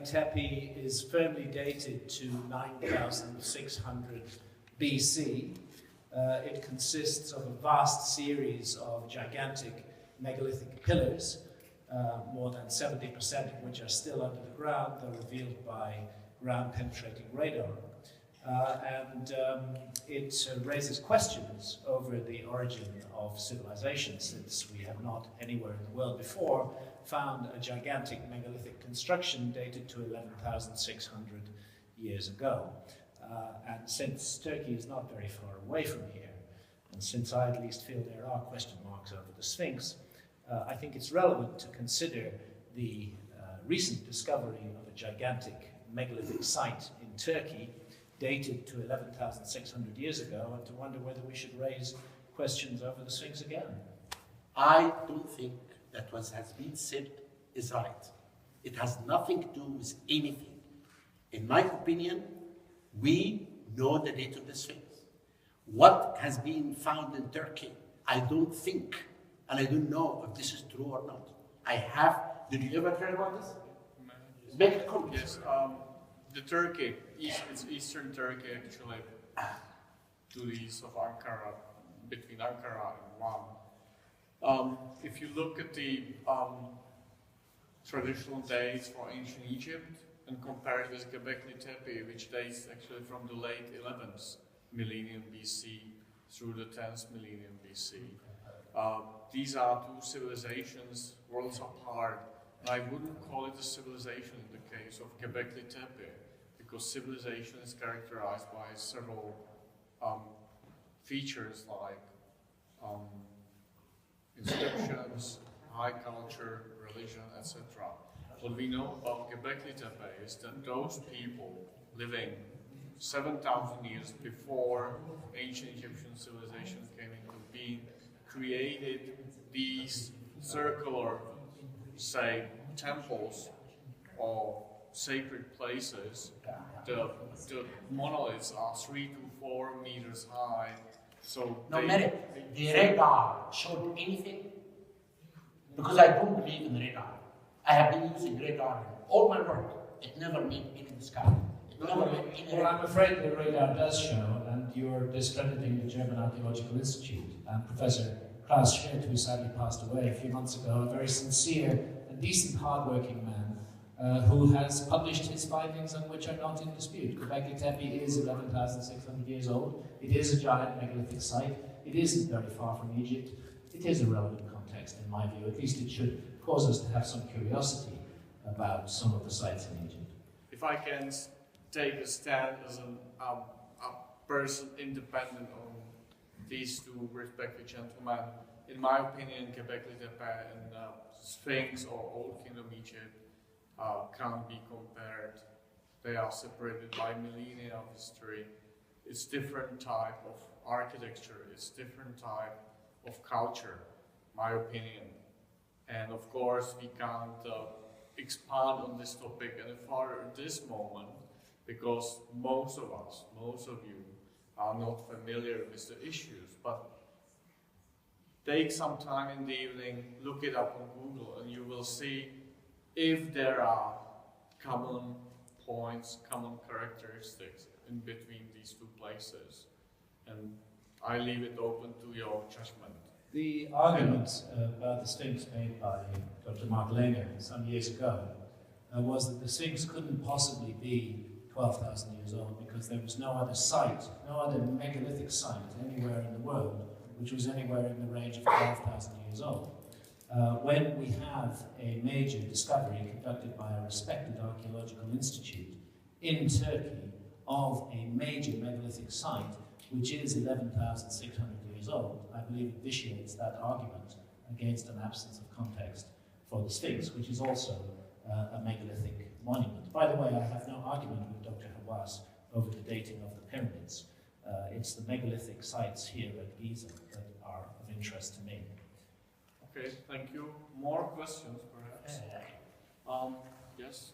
Tepe is firmly dated to 9,600 BC. It consists of a vast series of gigantic megalithic pillars, more than 70% of which are still under the ground, though revealed by ground-penetrating radar. It raises questions over the origin of civilization, since we have not anywhere in the world before found a gigantic megalithic construction dated to 11,600 years ago. And since Turkey is not very far away from here, and since I at least feel there are question marks over the Sphinx, I think it's relevant to consider the recent discovery of a gigantic megalithic site in Turkey dated to 11,600 years ago, and to wonder whether we should raise questions over the Sphinx again. I don't think that what has been said is right. It has nothing to do with anything. In my opinion, we know the date of the Sphinx. What has been found in Turkey, I don't think, and I don't know if this is true or not. Did you ever hear about this? Make it comment. Yes, the Turkey, it's eastern Turkey actually, to the east of Ankara, between Ankara and Van. If you look at the traditional dates for ancient Egypt and compare it with Gobekli Tepe, which dates actually from the late 11th millennium BC through the 10th millennium BC. These are two civilizations worlds apart, and I wouldn't call it a civilization in the case of Gobekli Tepe, because civilization is characterized by several features like inscriptions, high culture, religion, etc. What we know about Gobekli Tepe is that those people living 7,000 years before ancient Egyptian civilization came into being created these circular, say, temples or sacred places. The monoliths are 3 to 4 meters high. So no, the radar showed anything? Because I don't believe in radar. I have been using radar in all my work. It never made any in the sky. Well, I'm afraid the radar does show, and you're discrediting the German Archaeological Institute. And Professor Klaus Schmidt, who sadly passed away a few months ago, a very sincere and decent, hard-working man, who has published his findings and which are not in dispute. Gobekli Tepe is 11,600 years old. It is a giant megalithic site. It isn't very far from Egypt. It is a relevant context, in my view. At least it should cause us to have some curiosity about some of the sites in Egypt. If I can take a stand as a person independent on these two respected gentlemen, in my opinion, Gobekli Tepe and Sphinx or Old Kingdom Egypt can't be compared. They are separated by millennia of history. It's different type of architecture. It's different type of culture, my opinion. And of course, we can't expand on this topic any further at this moment, because most of us, most of you, are not familiar with the issues. But take some time in the evening, look it up on Google, and you will see if there are common points, common characteristics in between these two places. And I leave it open to your judgment. The argument about the Sphinx made by Dr. Mark Langer some years ago was that the Sphinx couldn't possibly be 12,000 years old because there was no other site, no other megalithic site anywhere in the world which was anywhere in the range of 12,000 years old. When we have a major discovery conducted by a respected archaeological institute in Turkey of a major megalithic site which is 11,600 years old, I believe it vitiates that argument against an absence of context for the Sphinx, which is also a megalithic monument. By the way, I have no argument with Dr. Hawass over the dating of the pyramids. It's the megalithic sites here at Giza that are of interest to me. Okay, thank you. More questions, perhaps? Yes?